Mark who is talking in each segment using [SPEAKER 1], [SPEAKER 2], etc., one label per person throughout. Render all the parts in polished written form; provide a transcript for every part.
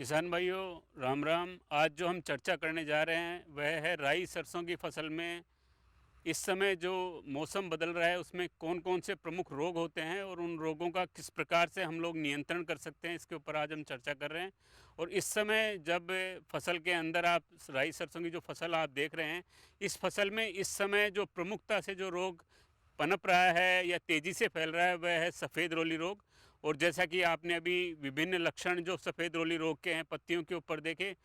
[SPEAKER 1] किसान भाइयों, राम राम। आज जो हम चर्चा करने जा रहे हैं वह है राई सरसों की फसल में इस समय जो मौसम बदल रहा है उसमें कौन कौन से प्रमुख रोग होते हैं और उन रोगों का किस प्रकार से हम लोग नियंत्रण कर सकते हैं, इसके ऊपर आज हम चर्चा कर रहे हैं। और इस समय जब फसल के अंदर आप राई सरसों की जो फसल आप देख रहे हैं, इस फसल में इस समय जो प्रमुखता से जो रोग पनप रहा है या तेज़ी से फैल रहा है वह है सफ़ेद रोली रोग। और जैसा कि आपने अभी विभिन्न लक्षण जो सफ़ेद रोली रोग के हैं पत्तियों के ऊपर देखे,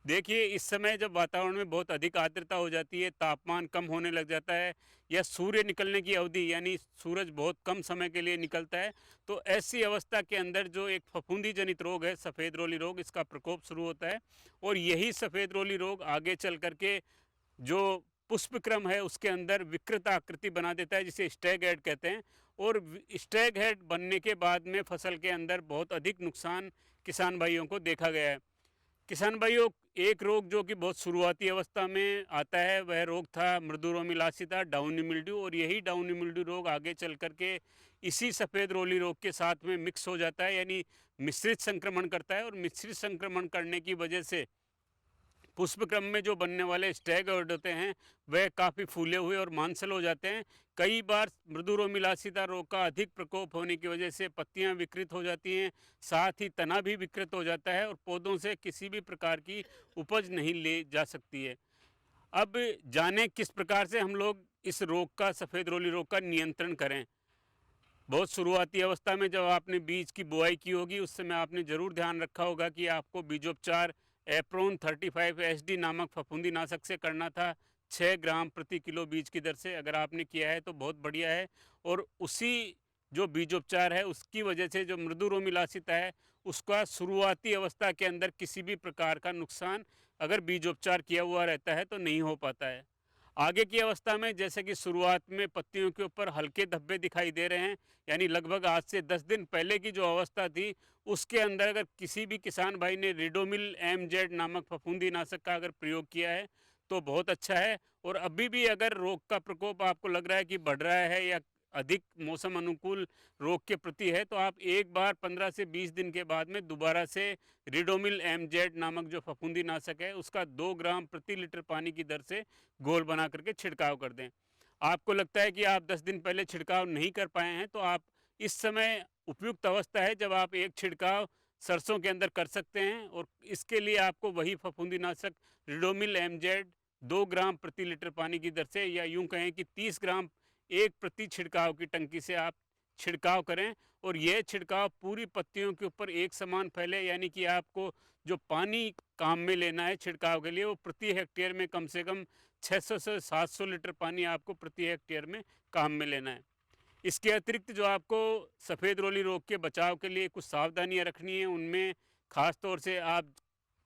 [SPEAKER 1] देखिए इस समय जब वातावरण में बहुत अधिक आर्द्रता हो जाती है, तापमान कम होने लग जाता है या सूर्य निकलने की अवधि यानी सूरज बहुत कम समय के लिए निकलता है, तो ऐसी अवस्था के अंदर जो एक फफूंदी जनित रोग है सफ़ेद रोली रोग, इसका प्रकोप शुरू होता है। और यही सफ़ेद रोली रोग आगे चल करके जो पुष्प क्रम है उसके अंदर विकृत आकृति बना देता है, जिसे स्टैग हेड कहते हैं। और स्टैग हेड बनने के बाद में फसल के अंदर बहुत अधिक नुकसान किसान भाइयों को देखा गया है। किसान भाइयों, एक रोग जो कि बहुत शुरुआती अवस्था में आता है वह रोग था मृदु रोमिलासिता, डाउनी मिल्ड्यू। और यही डाउनी मिल्ड्यू रोग आगे चल करके इसी सफ़ेद रोली रोग के साथ में मिक्स हो जाता है, यानी मिश्रित संक्रमण करता है। और मिश्रित संक्रमण करने की वजह से पुष्प क्रम में जो बनने वाले स्टैगर्ड होते हैं वह काफ़ी फूले हुए और मांसल हो जाते हैं। कई बार मृदु रोमिलासिता रोग का अधिक प्रकोप होने की वजह से पत्तियां विकृत हो जाती हैं, साथ ही तना भी विकृत हो जाता है और पौधों से किसी भी प्रकार की उपज नहीं ले जा सकती है। अब जाने किस प्रकार से हम लोग इस रोग का, सफ़ेद रोली रोग का नियंत्रण करें। बहुत शुरुआती अवस्था में जब आपने बीज की बुआई की होगी उस समय आपने ज़रूर ध्यान रखा होगा कि आपको बीजोपचार एप्रोन 35 एसडी नामक फफूंदी नाशक से करना था, 6 ग्राम प्रति किलो बीज की दर से। अगर आपने किया है तो बहुत बढ़िया है। और उसी जो बीजोपचार है उसकी वजह से जो मृदु रोमिलासिता है उसका शुरुआती अवस्था के अंदर किसी भी प्रकार का नुकसान अगर बीजोपचार किया हुआ रहता है तो नहीं हो पाता है। आगे की अवस्था में जैसे कि शुरुआत में पत्तियों के ऊपर हल्के धब्बे दिखाई दे रहे हैं, यानी लगभग आज से 10 दिन पहले की जो अवस्था थी उसके अंदर अगर किसी भी किसान भाई ने रिडोमिल एमजेड नामक फफूंदी नाशक का अगर प्रयोग किया है तो बहुत अच्छा है। और अभी भी अगर रोग का प्रकोप आपको लग रहा है कि बढ़ रहा है या अधिक मौसम अनुकूल रोग के प्रति है, तो आप एक बार 15 से 20 दिन के बाद में दोबारा से रिडोमिल एमजेड नामक जो फफूंदी नाशक है उसका 2 ग्राम प्रति लीटर पानी की दर से घोल बना करके छिड़काव कर दें। आपको लगता है कि आप 10 दिन पहले छिड़काव नहीं कर पाए हैं, तो आप इस समय उपयुक्त अवस्था है जब आप एक छिड़काव सरसों के अंदर कर सकते हैं। और इसके लिए आपको वही फफूंदीनाशक रिडोमिल एमजेड 2 ग्राम प्रति लीटर पानी की दर से, या यूं कहें कि 30 ग्राम एक प्रति छिड़काव की टंकी से आप छिड़काव करें। और यह छिड़काव पूरी पत्तियों के ऊपर एक समान फैले, यानी कि आपको जो पानी काम में लेना है छिड़काव के लिए वो प्रति हेक्टेयर में कम से कम 600 से 700 लीटर पानी आपको प्रति हेक्टेयर में काम में लेना है। इसके अतिरिक्त जो आपको सफ़ेद रोली रोग के बचाव के लिए कुछ सावधानियां रखनी है, उनमें ख़ास तौर से आप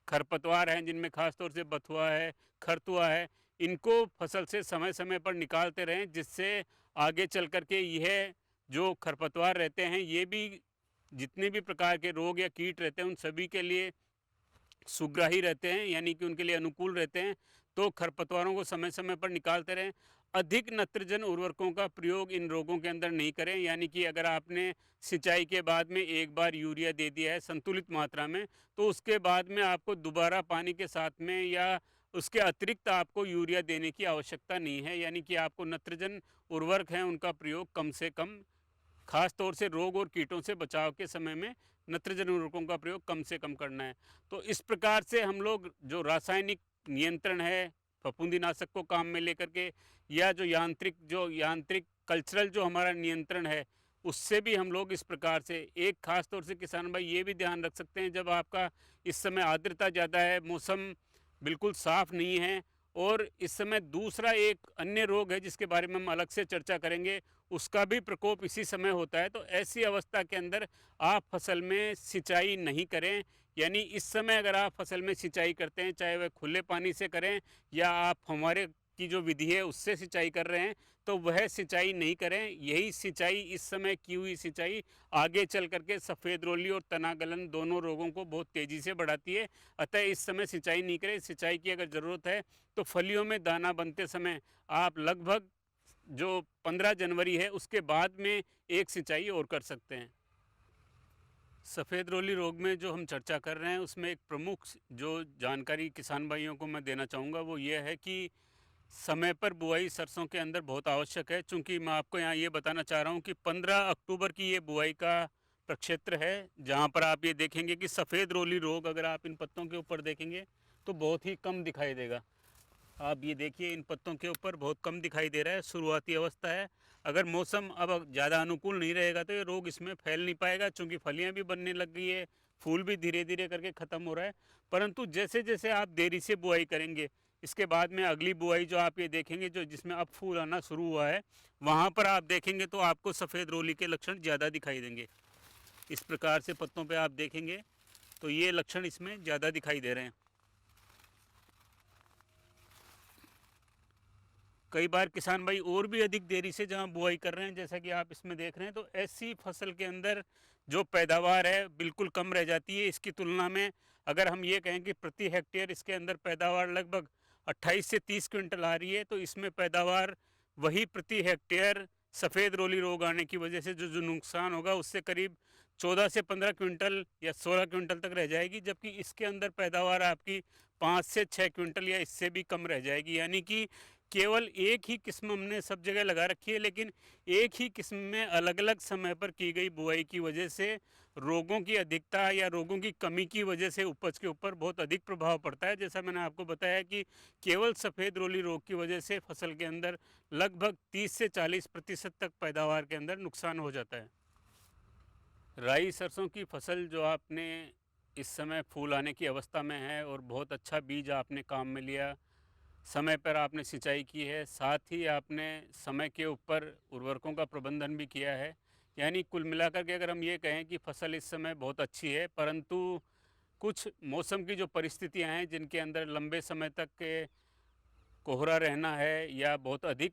[SPEAKER 1] खरपतवार हैं जिनमें ख़ास तौर से बथुआ है, खरतुआ है, इनको फसल से समय समय पर निकालते रहें, जिससे आगे चल कर के यह जो खरपतवार रहते हैं ये भी जितने भी प्रकार के रोग या कीट रहते हैं उन सभी के लिए सुग्राही रहते हैं, यानी कि उनके लिए अनुकूल रहते हैं। तो खरपतवारों को समय समय पर निकालते रहें। अधिक नत्रजन उर्वरकों का प्रयोग इन रोगों के अंदर नहीं करें, यानी कि अगर आपने सिंचाई के बाद में एक बार यूरिया दे दिया है संतुलित मात्रा में, तो उसके बाद में आपको दोबारा पानी के साथ में या उसके अतिरिक्त आपको यूरिया देने की आवश्यकता नहीं है। यानी कि आपको नत्रजन उर्वरक हैं उनका प्रयोग कम से कम, खास तौर से रोग और कीटों से बचाव के समय में नत्रजन उर्वरकों का प्रयोग कम से कम करना है। तो इस प्रकार से हम लोग जो रासायनिक नियंत्रण है फफूंदीनाशक को काम में लेकर के, या जो यांत्रिक कल्चरल जो हमारा नियंत्रण है उससे भी हम लोग इस प्रकार से एक खास तौर से किसान भाई ये भी ध्यान रख सकते हैं, जब आपका इस समय आर्द्रता ज़्यादा है, मौसम बिल्कुल साफ नहीं है, और इस समय दूसरा एक अन्य रोग है जिसके बारे में हम अलग से चर्चा करेंगे, उसका भी प्रकोप इसी समय होता है। तो ऐसी अवस्था के अंदर आप फसल में सिंचाई नहीं करें। यानी इस समय अगर आप फसल में सिंचाई करते हैं, चाहे वह खुले पानी से करें या आप हमारे की जो विधि है उससे सिंचाई कर रहे हैं, तो वह सिंचाई नहीं करें। यही सिंचाई, इस समय की हुई सिंचाई आगे चल करके सफ़ेद रोली और तना गलन दोनों रोगों को बहुत तेज़ी से बढ़ाती है। अतः इस समय सिंचाई नहीं करें। सिंचाई की अगर ज़रूरत है तो फलियों में दाना बनते समय आप लगभग जो 15 जनवरी है उसके बाद में एक सिंचाई और कर सकते हैं। सफ़ेद रोली रोग में जो हम चर्चा कर रहे हैं उसमें एक प्रमुख जो जानकारी किसान भाइयों को मैं देना चाहूँगा वो ये है कि समय पर बुआई सरसों के अंदर बहुत आवश्यक है। चूँकि मैं आपको यहाँ ये बताना चाह रहा हूँ कि 15 अक्टूबर की ये बुआई का प्रक्षेत्र है, जहाँ पर आप ये देखेंगे कि सफ़ेद रोली रोग अगर आप इन पत्तों के ऊपर देखेंगे तो बहुत ही कम दिखाई देगा। आप ये देखिए इन पत्तों के ऊपर बहुत कम दिखाई दे रहा है, शुरुआती अवस्था है। अगर मौसम अब ज़्यादा अनुकूल नहीं रहेगा तो ये रोग इसमें फैल नहीं पाएगा, चूँकि फलियाँ भी बनने लग गई है, फूल भी धीरे-धीरे करके ख़त्म हो रहा है। परंतु जैसे-जैसे आप देरी से बुआई करेंगे, इसके बाद में अगली बुआई जो आप ये देखेंगे जो जिसमें अब फूल आना शुरू हुआ है, वहाँ पर आप देखेंगे तो आपको सफ़ेद रोली के लक्षण ज़्यादा दिखाई देंगे। इस प्रकार से पत्तों पे आप देखेंगे तो ये लक्षण इसमें ज़्यादा दिखाई दे रहे हैं। कई बार किसान भाई और भी अधिक देरी से जहाँ बुआई कर रहे हैं, जैसा कि आप इसमें देख रहे हैं, तो ऐसी फसल के अंदर जो पैदावार है बिल्कुल कम रह जाती है। इसकी तुलना में अगर हम ये कहें कि प्रति हेक्टेयर इसके अंदर पैदावार लगभग 28 से 30 क्विंटल आ रही है, तो इसमें पैदावार वही प्रति हेक्टेयर सफ़ेद रोली रोग आने की वजह से जो जो नुकसान होगा उससे करीब 14 से 15 क्विंटल या 16 क्विंटल तक रह जाएगी, जबकि इसके अंदर पैदावार आपकी 5 से 6 क्विंटल या इससे भी कम रह जाएगी। यानी कि केवल एक ही किस्म हमने सब जगह लगा रखी है, लेकिन एक ही किस्म में अलग-अलग समय पर की गई बुआई की वजह से रोगों की अधिकता या रोगों की कमी की वजह से उपज के ऊपर बहुत अधिक प्रभाव पड़ता है। जैसा मैंने आपको बताया कि केवल सफ़ेद रोली रोग की वजह से फसल के अंदर लगभग 30 से 40% तक पैदावार के अंदर नुकसान हो जाता है। राई सरसों की फसल जो आपने इस समय फूल आने की अवस्था में है और बहुत अच्छा बीज आपने काम में लिया, समय पर आपने सिंचाई की है, साथ ही आपने समय के ऊपर उर्वरकों का प्रबंधन भी किया है। यानी कुल मिलाकर के अगर हम ये कहें कि फसल इस समय बहुत अच्छी है, परंतु कुछ मौसम की जो परिस्थितियां हैं जिनके अंदर लंबे समय तक के कोहरा रहना है या बहुत अधिक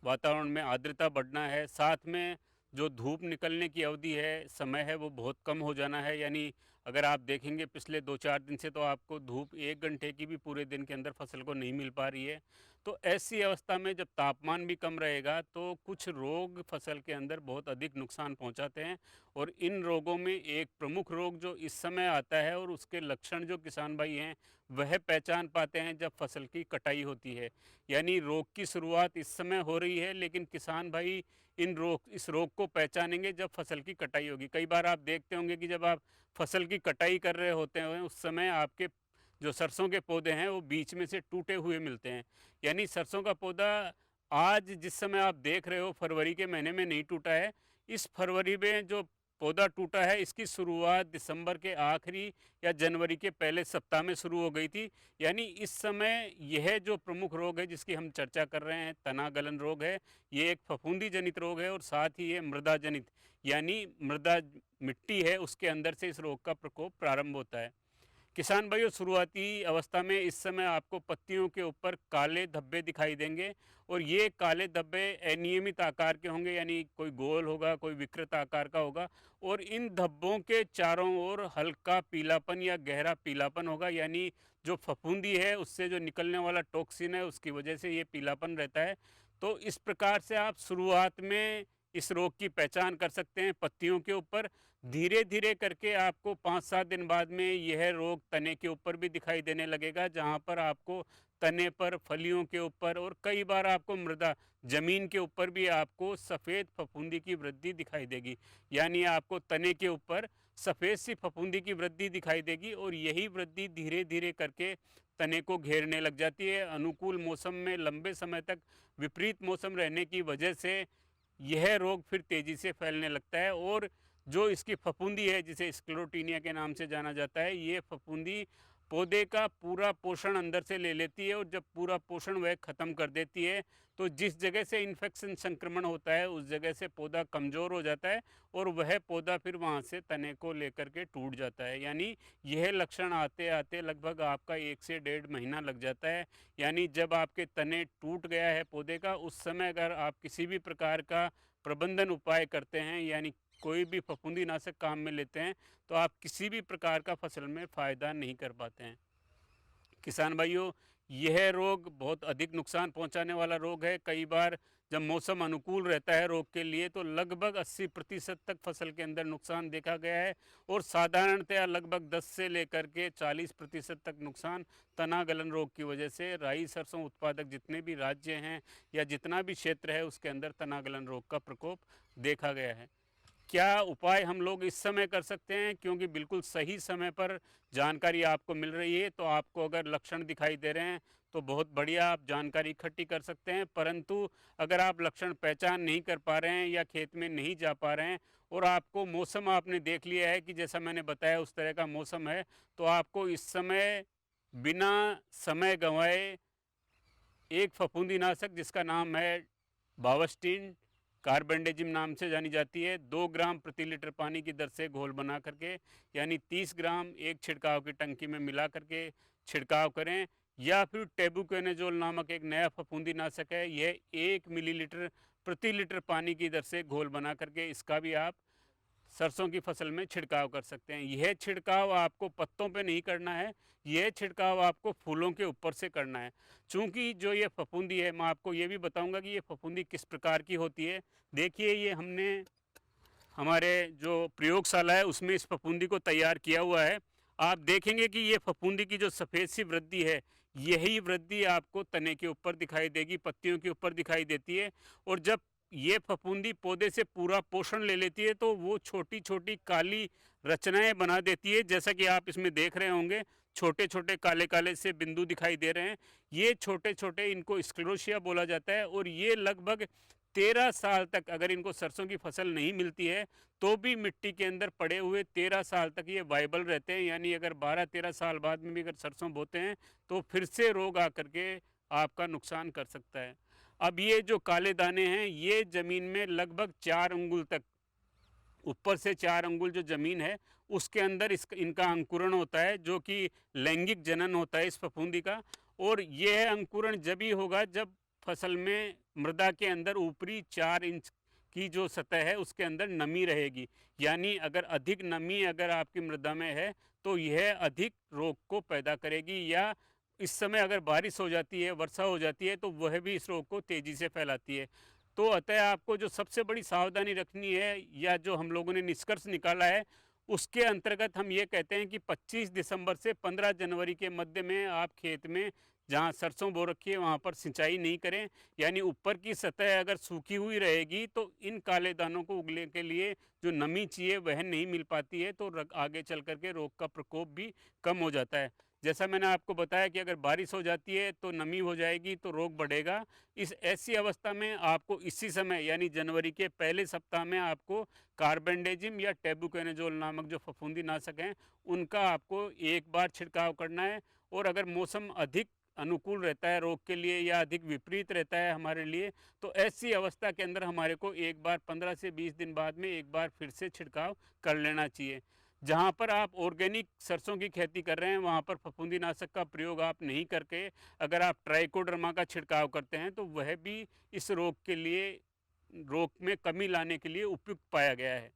[SPEAKER 1] वातावरण में आर्द्रता बढ़ना है, साथ में जो धूप निकलने की अवधि है, समय है, वो बहुत कम हो जाना है। यानी अगर आप देखेंगे पिछले 2-4 दिन से तो आपको धूप 1 घंटे की भी पूरे दिन के अंदर फसल को नहीं मिल पा रही है। तो ऐसी अवस्था में जब तापमान भी कम रहेगा तो कुछ रोग फसल के अंदर बहुत अधिक नुकसान पहुंचाते हैं, और इन रोगों में एक प्रमुख रोग जो इस समय आता है और उसके लक्षण जो किसान भाई हैं वह पहचान पाते हैं जब फसल की कटाई होती है। यानी रोग की शुरुआत इस समय हो रही है, लेकिन किसान भाई इस रोग को पहचानेंगे जब फसल की कटाई होगी। कई बार आप देखते होंगे कि जब आप फसल की कटाई कर रहे होते हैं उस समय आपके जो सरसों के पौधे हैं वो बीच में से टूटे हुए मिलते हैं। यानी सरसों का पौधा आज जिस समय आप देख रहे हो फरवरी के महीने में नहीं टूटा है। इस फरवरी में जो पौधा टूटा है इसकी शुरुआत दिसंबर के आखिरी या जनवरी के पहले सप्ताह में शुरू हो गई थी। यानी इस समय यह जो प्रमुख रोग है जिसकी हम चर्चा कर रहे हैं, तना गलन रोग है, ये एक फफूंदी जनित रोग है और साथ ही ये मृदा जनित, यानी मृदा मिट्टी है उसके अंदर से इस रोग का प्रकोप प्रारंभ होता है। किसान भाइयों, शुरुआती अवस्था में इस समय आपको पत्तियों के ऊपर काले धब्बे दिखाई देंगे, और ये काले धब्बे अनियमित आकार के होंगे, यानी कोई गोल होगा, कोई विकृत आकार का होगा, और इन धब्बों के चारों ओर हल्का पीलापन या गहरा पीलापन होगा। यानी जो फफूंदी है उससे जो निकलने वाला टॉक्सिन है उसकी वजह से ये पीलापन रहता है। तो इस प्रकार से आप शुरुआत में इस रोग की पहचान कर सकते हैं पत्तियों के ऊपर। धीरे धीरे करके आपको 5-7 दिन बाद में यह रोग तने के ऊपर भी दिखाई देने लगेगा, जहाँ पर आपको तने पर, फलियों के ऊपर और कई बार आपको मृदा जमीन के ऊपर भी आपको सफ़ेद फफूंदी की वृद्धि दिखाई देगी। यानी आपको तने के ऊपर सफ़ेद सी फफूंदी की वृद्धि दिखाई देगी, और यही वृद्धि धीरे धीरे करके तने को घेरने लग जाती है। अनुकूल मौसम में लंबे समय तक विपरीत मौसम रहने की वजह से यह रोग फिर तेज़ी से फैलने लगता है, और जो इसकी फफूंदी है जिसे स्क्लेरोटीनिया के नाम से जाना जाता है, ये फफूंदी पौधे का पूरा पोषण अंदर से ले लेती है, और जब पूरा पोषण वह ख़त्म कर देती है तो जिस जगह से इन्फेक्शन संक्रमण होता है उस जगह से पौधा कमज़ोर हो जाता है, और वह पौधा फिर वहाँ से तने को लेकर के टूट जाता है। यानी यह लक्षण आते आते लगभग आपका 1 से 1.5 महीना लग जाता है। यानी जब आपके तने टूट गया है पौधे का, उस समय अगर आप किसी भी प्रकार का प्रबंधन उपाय करते हैं, यानी कोई भी फफूंदीनाशक काम में लेते हैं, तो आप किसी भी प्रकार का फसल में फ़ायदा नहीं कर पाते हैं। किसान भाइयों, यह रोग बहुत अधिक नुकसान पहुंचाने वाला रोग है। कई बार जब मौसम अनुकूल रहता है रोग के लिए तो लगभग 80% तक फसल के अंदर नुकसान देखा गया है और साधारणतया लगभग 10 से लेकर के 40% तक नुकसान तना गलन रोग की वजह से राई सरसों उत्पादक जितने भी राज्य हैं या जितना भी क्षेत्र है उसके अंदर तना गलन रोग का प्रकोप देखा गया है। क्या उपाय हम लोग इस समय कर सकते हैं, क्योंकि बिल्कुल सही समय पर जानकारी आपको मिल रही है, तो आपको अगर लक्षण दिखाई दे रहे हैं तो बहुत बढ़िया आप जानकारी इकट्ठी कर सकते हैं। परंतु अगर आप लक्षण पहचान नहीं कर पा रहे हैं या खेत में नहीं जा पा रहे हैं और आपको मौसम आपने देख लिया है कि जैसा मैंने बताया उस तरह का मौसम है, तो आपको इस समय बिना समय गंवाए एक फफूंदीनाशक जिसका नाम है बावस्टीन कार्बेंडेजिम नाम से जानी जाती है, 2 ग्राम प्रति लीटर पानी की दर से घोल बना करके यानी 30 ग्राम एक छिड़काव की टंकी में मिला करके छिड़काव करें। या फिर टेबुकोनाजोल नामक एक नया फफूंदीनाशक है, यह 1 मिलीलीटर प्रति लीटर पानी की दर से घोल बना करके इसका भी आप सरसों की फसल में छिड़काव कर सकते हैं। यह छिड़काव आपको पत्तों पे नहीं करना है, यह छिड़काव आपको फूलों के ऊपर से करना है। चूँकि जो ये फफूंदी है, मैं आपको ये भी बताऊंगा कि ये फफूंदी किस प्रकार की होती है। देखिए ये हमने हमारे जो प्रयोगशाला है उसमें इस फफूंदी को तैयार किया हुआ है। आप देखेंगे कि ये फफूंदी की जो सफ़ेद सी वृद्धि है, यही वृद्धि आपको तने के ऊपर दिखाई देगी, पत्तियों के ऊपर दिखाई देती है। और जब ये फफूंदी पौधे से पूरा पोषण ले लेती है तो वो छोटी छोटी काली रचनाएं बना देती है, जैसा कि आप इसमें देख रहे होंगे छोटे छोटे काले काले से बिंदु दिखाई दे रहे हैं। ये छोटे छोटे इनको स्क्लेरोसिया बोला जाता है और ये लगभग 13 साल तक अगर इनको सरसों की फसल नहीं मिलती है तो भी मिट्टी के अंदर पड़े हुए 13 साल तक ये वाइबल रहते हैं। यानी अगर 12-13 साल बाद में भी अगर सरसों बोते हैं तो फिर से रोग आकर के आपका नुकसान कर सकता है। अब ये जो काले दाने हैं ये ज़मीन में लगभग 4 अंगुल तक, ऊपर से 4 अंगुल जो ज़मीन है उसके अंदर इनका अंकुरण होता है, जो कि लैंगिक जनन होता है इस फफूंदी का। और यह अंकुरण जब ही होगा जब फसल में मृदा के अंदर ऊपरी 4 इंच की जो सतह है उसके अंदर नमी रहेगी। यानी अगर अधिक नमी अगर आपकी मृदा में है तो यह अधिक रोग को पैदा करेगी, या इस समय अगर बारिश हो जाती है, वर्षा हो जाती है तो वह भी इस रोग को तेज़ी से फैलाती है। तो अतः आपको जो सबसे बड़ी सावधानी रखनी है या जो हम लोगों ने निष्कर्ष निकाला है उसके अंतर्गत हम ये कहते हैं कि 25 दिसंबर से 15 जनवरी के मध्य में आप खेत में जहाँ सरसों बो रखी है वहाँ पर सिंचाई नहीं करें। यानी ऊपर की सतह अगर सूखी हुई रहेगी तो इन काले दानों को उगने के लिए जो नमी चाहिए वह नहीं मिल पाती है, तो आगे चल कर के रोग का प्रकोप भी कम हो जाता है। जैसा मैंने आपको बताया कि अगर बारिश हो जाती है तो नमी हो जाएगी तो रोग बढ़ेगा। इस ऐसी अवस्था में आपको इसी समय यानी जनवरी के पहले सप्ताह में आपको कार्बेंडेजिम या टेबुकोनाजोल नामक जो फफूंदीनाशक हैं उनका आपको एक बार छिड़काव करना है। और अगर मौसम अधिक अनुकूल रहता है रोग के लिए या अधिक विपरीत रहता है हमारे लिए, तो ऐसी अवस्था के अंदर हमारे को एक बार 15 से 20 दिन बाद में एक बार फिर से छिड़काव कर लेना चाहिए। जहाँ पर आप ऑर्गेनिक सरसों की खेती कर रहे हैं वहाँ पर फफूंदीनाशक का प्रयोग आप नहीं करके अगर आप ट्राइकोडर्मा का छिड़काव करते हैं तो वह भी इस रोग के लिए, रोग में कमी लाने के लिए उपयुक्त पाया गया है।